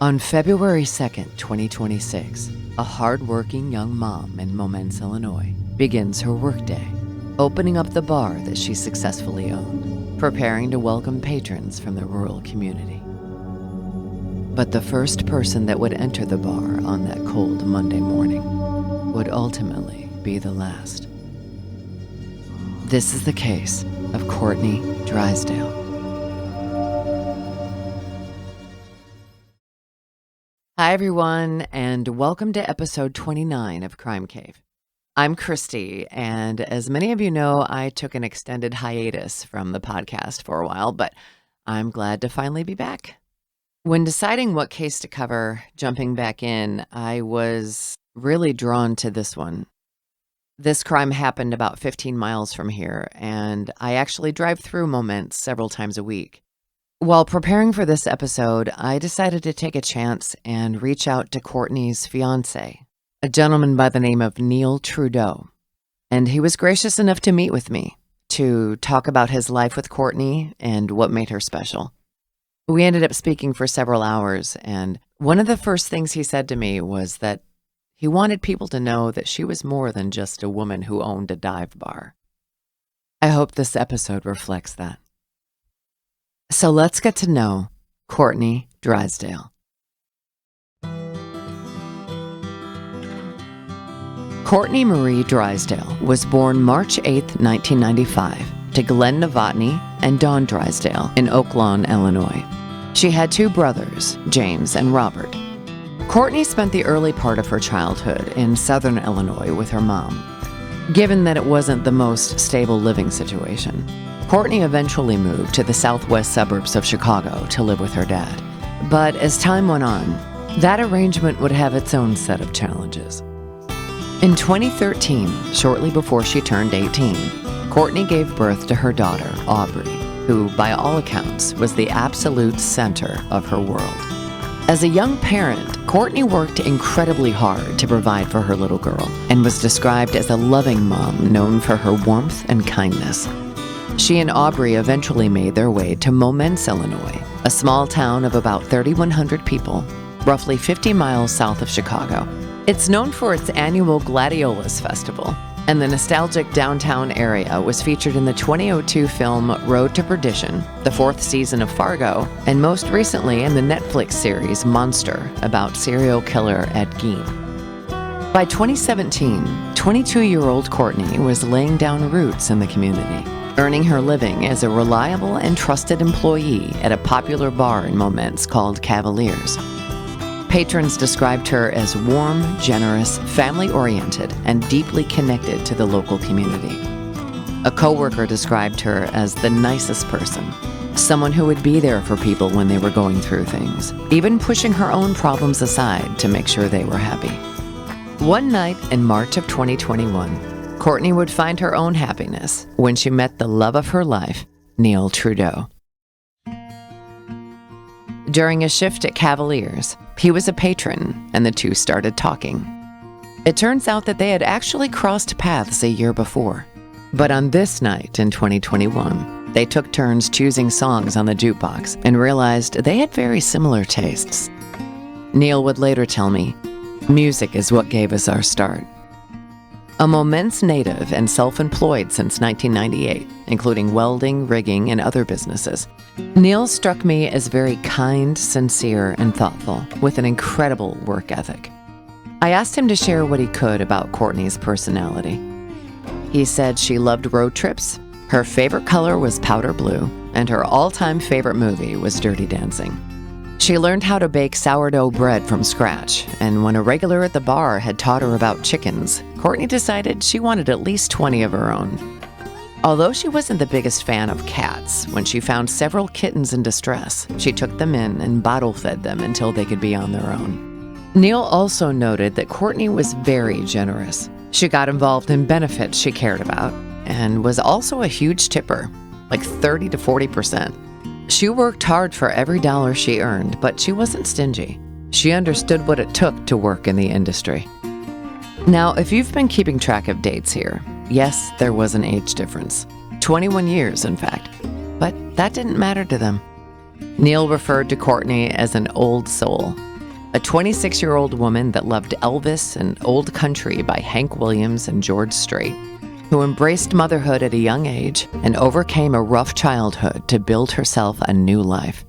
On February 2nd, 2026, a hard-working young mom in Momence, Illinois, begins her workday, opening up the bar that she successfully owned, preparing to welcome patrons from the rural community. But the first person that would enter the bar on that cold Monday morning would ultimately be the last. This is the case of Courtney Drysdale. Hi, everyone, and welcome to episode 29 of Crime Cave. I'm Christy, and as many of you know, I took an extended hiatus from the podcast for a while, but I'm glad to finally be back. When deciding what case to cover, jumping back in, I was really drawn to this one. This crime happened about 15 miles from here, and I actually drive through Momence several times a week. While preparing for this episode, I decided to take a chance and reach out to Courtney's fiancé, a gentleman by the name of Neil Trudeau. And he was gracious enough to meet with me to talk about his life with Courtney and what made her special. We ended up speaking for several hours, and one of the first things he said to me was that he wanted people to know that she was more than just a woman who owned a dive bar. I hope this episode reflects that. So let's get to know Courtney Drysdale. Courtney Marie Drysdale was born March 8, 1995, to Glenn Novotny and Dawn Drysdale in Oak Lawn, Illinois. She had two brothers, James and Robert. Courtney spent the early part of her childhood in southern Illinois with her mom. Given that it wasn't the most stable living situation, Courtney eventually moved to the southwest suburbs of Chicago to live with her dad. But as time went on, that arrangement would have its own set of challenges. In 2013, shortly before she turned 18, Courtney gave birth to her daughter, Aubrey, who, by all accounts, was the absolute center of her world. As a young parent, Courtney worked incredibly hard to provide for her little girl and was described as a loving mom known for her warmth and kindness. She and Aubrey eventually made their way to Momence, Illinois, a small town of about 3,100 people, roughly 50 miles south of Chicago. It's known for its annual Gladiolas Festival, and the nostalgic downtown area was featured in the 2002 film Road to Perdition, the fourth season of Fargo, and most recently in the Netflix series Monster, about serial killer Ed Gein. By 2017, 22-year-old Courtney was laying down roots in the community, earning her living as a reliable and trusted employee at a popular bar in Momence called Cavaliers. Patrons described her as warm, generous, family-oriented, and deeply connected to the local community. A coworker described her as the nicest person, someone who would be there for people when they were going through things, even pushing her own problems aside to make sure they were happy. One night in March of 2021, Courtney would find her own happiness when she met the love of her life, Neil Trudeau. During a shift at Cavaliers, he was a patron, and the two started talking. It turns out that they had actually crossed paths a year before. But on this night in 2021, they took turns choosing songs on the jukebox and realized they had very similar tastes. Neil would later tell me, "Music is what gave us our start." A Momence native and self-employed since 1998, including welding, rigging, and other businesses, Neil struck me as very kind, sincere, and thoughtful, with an incredible work ethic. I asked him to share what he could about Courtney's personality. He said she loved road trips, her favorite color was powder blue, and her all-time favorite movie was Dirty Dancing. She learned how to bake sourdough bread from scratch, and when a regular at the bar had taught her about chickens, Courtney decided she wanted at least 20 of her own. Although she wasn't the biggest fan of cats, when she found several kittens in distress, she took them in and bottle-fed them until they could be on their own. Neil also noted that Courtney was very generous. She got involved in benefits she cared about, and was also a huge tipper, like 30 to 40%. She worked hard for every dollar she earned, but she wasn't stingy. She understood what it took to work in the industry. Now, if you've been keeping track of dates here, yes, there was an age difference. 21 years, in fact. But that didn't matter to them. Neil referred to Courtney as an old soul, a 26-year-old woman that loved Elvis and Old Country by Hank Williams and George Strait, who embraced motherhood at a young age and overcame a rough childhood to build herself a new life.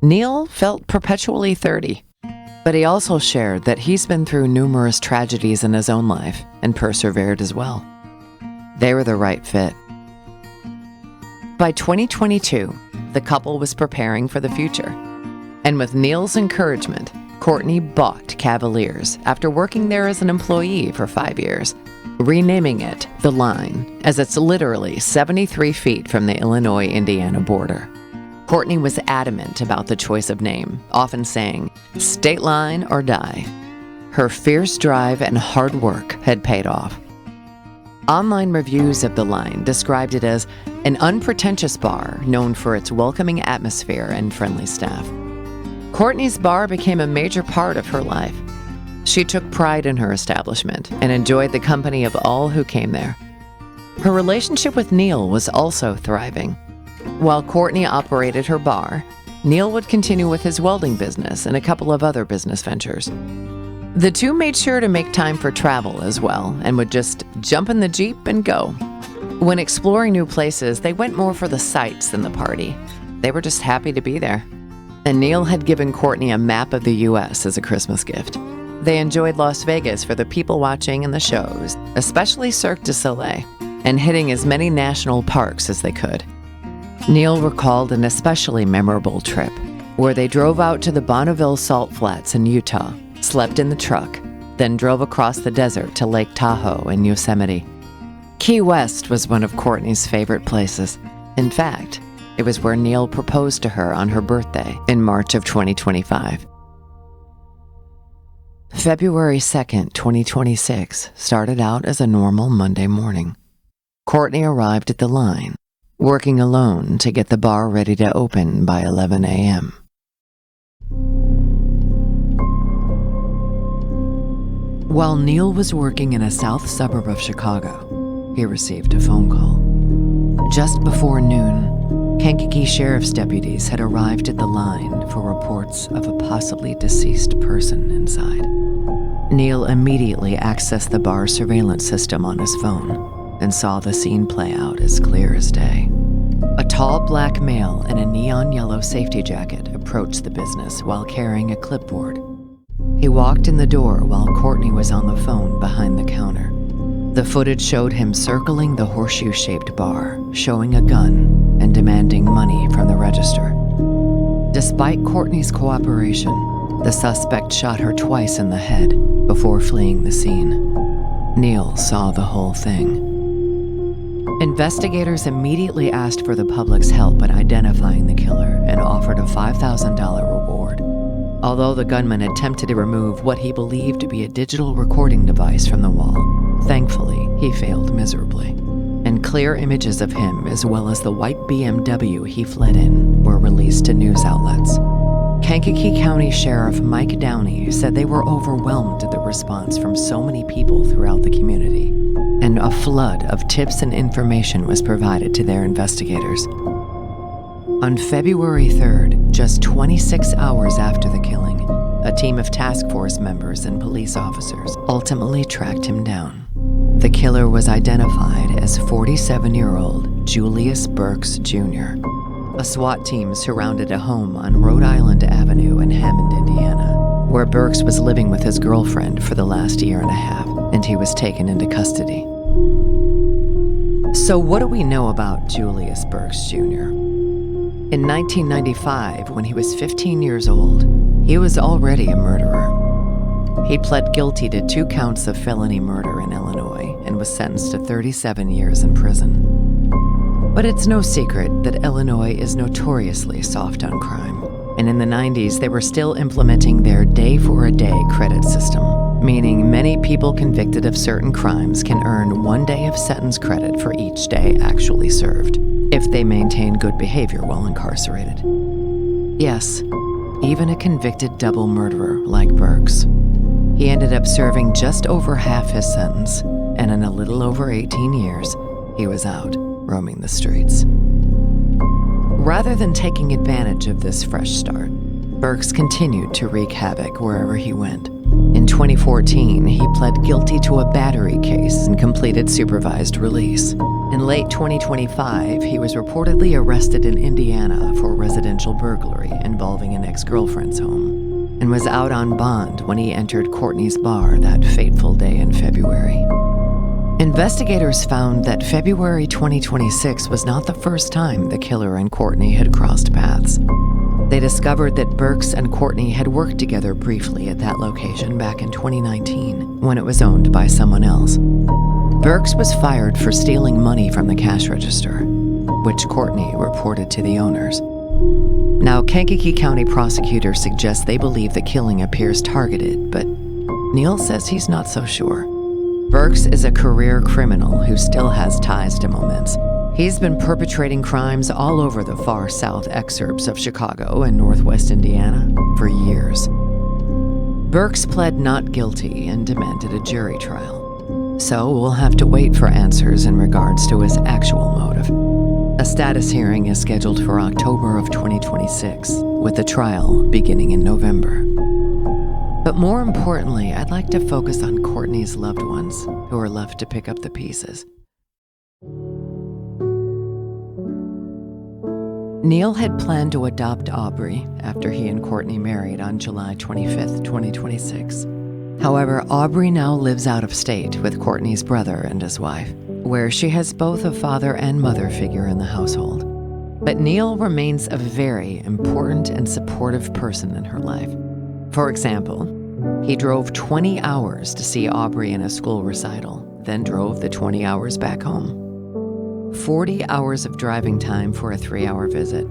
Neil felt perpetually 30, but he also shared that he's been through numerous tragedies in his own life and persevered as well. They were the right fit. By 2022, the couple was preparing for the future. And with Neil's encouragement, Courtney bought Cavaliers after working there as an employee for 5 years, renaming it The Line, as it's literally 73 feet from the Illinois-Indiana border. Courtney was adamant about the choice of name, often saying, "State line or die." Her fierce drive and hard work had paid off. Online reviews of The Line described it as an unpretentious bar known for its welcoming atmosphere and friendly staff. Courtney's bar became a major part of her life. She took pride in her establishment and enjoyed the company of all who came there. Her relationship with Neil was also thriving. While Courtney operated her bar, Neil would continue with his welding business and a couple of other business ventures. The two made sure to make time for travel as well and would just jump in the Jeep and go. When exploring new places, they went more for the sights than the party. They were just happy to be there. And Neil had given Courtney a map of the U.S. as a Christmas gift. They enjoyed Las Vegas for the people watching and the shows, especially Cirque du Soleil, and hitting as many national parks as they could. Neil recalled an especially memorable trip where they drove out to the Bonneville Salt Flats in Utah, slept in the truck, then drove across the desert to Lake Tahoe in Yosemite. Key West was one of Courtney's favorite places. In fact, it was where Neil proposed to her on her birthday in March of 2025. February 2nd, 2026 started out as a normal Monday morning. Courtney arrived at The Line, working alone to get the bar ready to open by 11 a.m. While Neil was working in a south suburb of Chicago, he received a phone call. Just before noon, Kankakee Sheriff's deputies had arrived at The Line for reports of a possibly deceased person inside. Neil immediately accessed the bar's surveillance system on his phone and saw the scene play out as clear as day. A tall black male in a neon yellow safety jacket approached the business while carrying a clipboard. He walked in the door while Courtney was on the phone behind the counter. The footage showed him circling the horseshoe-shaped bar, showing a gun and demanding money from the register. Despite Courtney's cooperation, the suspect shot her twice in the head before fleeing the scene. Neil saw the whole thing. Investigators immediately asked for the public's help in identifying the killer and offered a $5,000 reward. Although the gunman attempted to remove what he believed to be a digital recording device from the wall, thankfully, he failed miserably. And clear images of him, as well as the white BMW he fled in, were released to news outlets. Kankakee County Sheriff Mike Downey said they were overwhelmed at the response from so many people throughout the community, and a flood of tips and information was provided to their investigators. On February 3rd, just 26 hours after the killing, a team of task force members and police officers ultimately tracked him down. The killer was identified as 47-year-old Julius Burks Jr. A SWAT team surrounded a home on Rhode Island Avenue in Hammond, Indiana, where Burks was living with his girlfriend for the last year and a half, and he was taken into custody. So what do we know about Julius Burks Jr.? In 1995, when he was 15 years old, he was already a murderer. He pled guilty to 2 counts of felony murder in Illinois and was sentenced to 37 years in prison. But it's no secret that Illinois is notoriously soft on crime. And in the 90s, they were still implementing their day-for-a-day credit system, meaning many people convicted of certain crimes can earn 1 day of sentence credit for each day actually served, if they maintain good behavior while incarcerated. Yes, even a convicted double murderer like Burks. He ended up serving just over half his sentence, and in a little over 18 years, he was out, roaming the streets. Rather than taking advantage of this fresh start, Burks continued to wreak havoc wherever he went. In 2014, he pled guilty to a battery case and completed supervised release. In late 2025, he was reportedly arrested in Indiana for residential burglary involving an ex-girlfriend's home, and was out on bond when he entered Courtney's bar that fateful day in February. Investigators found that February 2026 was not the first time the killer and Courtney had crossed paths. They discovered that Burks and Courtney had worked together briefly at that location back in 2019, when it was owned by someone else. Burks was fired for stealing money from the cash register, which Courtney reported to the owners. Now, Kankakee County prosecutors suggest they believe the killing appears targeted, but Neil says he's not so sure. Burks is a career criminal who still has ties to Momence. He's been perpetrating crimes all over the far south exurbs of Chicago and northwest Indiana for years. Burks pled not guilty and demanded a jury trial. So we'll have to wait for answers in regards to his actual motive. A status hearing is scheduled for October of 2026, with the trial beginning in November. But more importantly, I'd like to focus on Courtney's loved ones who are left to pick up the pieces. Neil had planned to adopt Aubrey after he and Courtney married on July 25th, 2026. However, Aubrey now lives out of state with Courtney's brother and his wife, where she has both a father and mother figure in the household. But Neil remains a very important and supportive person in her life. For example, he drove 20 hours to see Aubrey in a school recital, then drove the 20 hours back home. 40 hours of driving time for a 3-hour visit.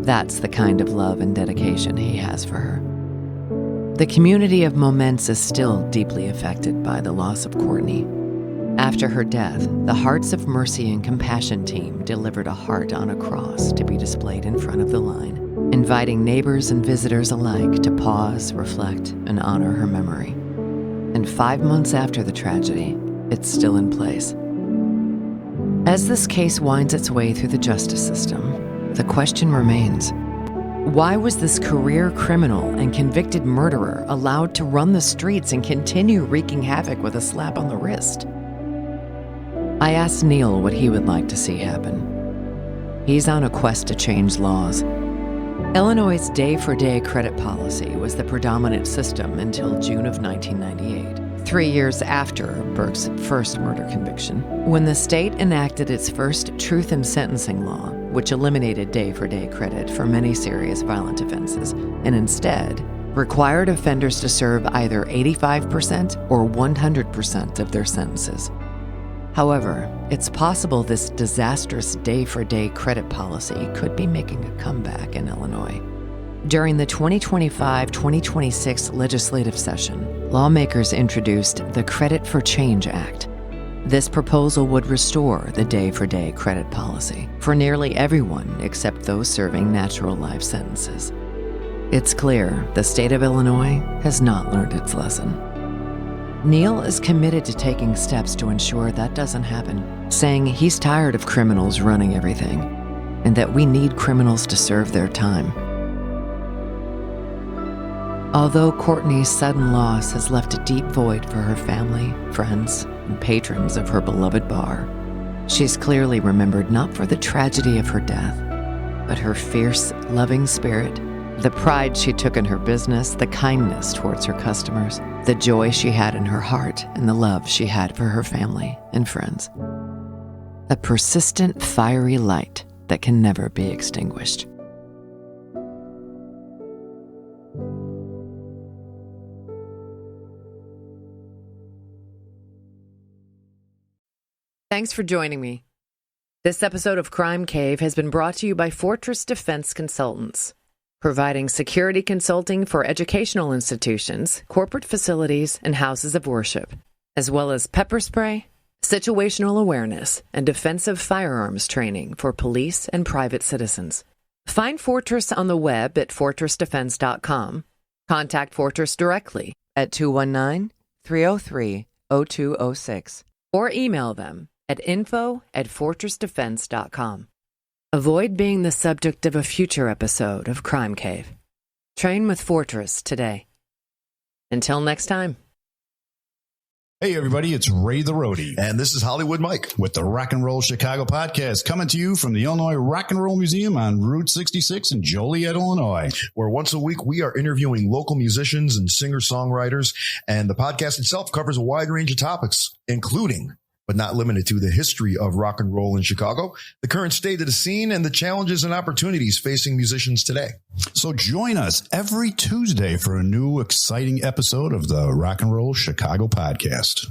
That's the kind of love and dedication he has for her. The community of Momence is still deeply affected by the loss of Courtney. After her death, the Hearts of Mercy and Compassion team delivered a heart on a cross to be displayed in front of the line, inviting neighbors and visitors alike to pause, reflect, and honor her memory. And 5 months after the tragedy, it's still in place. As this case winds its way through the justice system, the question remains: why was this career criminal and convicted murderer allowed to run the streets and continue wreaking havoc with a slap on the wrist? I asked Neil what he would like to see happen. He's on a quest to change laws. Illinois' day-for-day credit policy was the predominant system until June of 1998, 3 years after Burke's first murder conviction, when the state enacted its first truth in sentencing law, which eliminated day-for-day credit for many serious violent offenses, and instead required offenders to serve either 85% or 100% of their sentences. However, it's possible this disastrous day-for-day credit policy could be making a comeback in Illinois. During the 2025-2026 legislative session, lawmakers introduced the Credit for Change Act. This proposal would restore the day-for-day credit policy for nearly everyone except those serving natural life sentences. It's clear the state of Illinois has not learned its lesson. Neil is committed to taking steps to ensure that doesn't happen, saying he's tired of criminals running everything, and that we need criminals to serve their time. Although Courtney's sudden loss has left a deep void for her family, friends, and patrons of her beloved bar, she's clearly remembered not for the tragedy of her death, but her fierce, loving spirit, the pride she took in her business, the kindness towards her customers, the joy she had in her heart, and the love she had for her family and friends. A persistent, fiery light that can never be extinguished. Thanks for joining me. This episode of Crime Cave has been brought to you by Fortress Defense Consultants, providing security consulting for educational institutions, corporate facilities, and houses of worship, as well as pepper spray, situational awareness, and defensive firearms training for police and private citizens. Find Fortress on the web at fortressdefense.com. Contact Fortress directly at 219-303-0206 or email them at info@fortressdefense.com. Avoid being the subject of a future episode of Crime Cave. Train with Fortress today. Until next time. Hey, everybody, it's Ray the Roadie. And this is Hollywood Mike with the Rock and Roll Chicago podcast, coming to you from the Illinois Rock and Roll Museum on Route 66 in Joliet, Illinois. Where once a week we are interviewing local musicians and singer-songwriters, and the podcast itself covers a wide range of topics, including, but not limited to, the history of rock and roll in Chicago, the current state of the scene, and the challenges and opportunities facing musicians today. So join us every Tuesday for a new exciting episode of the Rock and Roll Chicago podcast.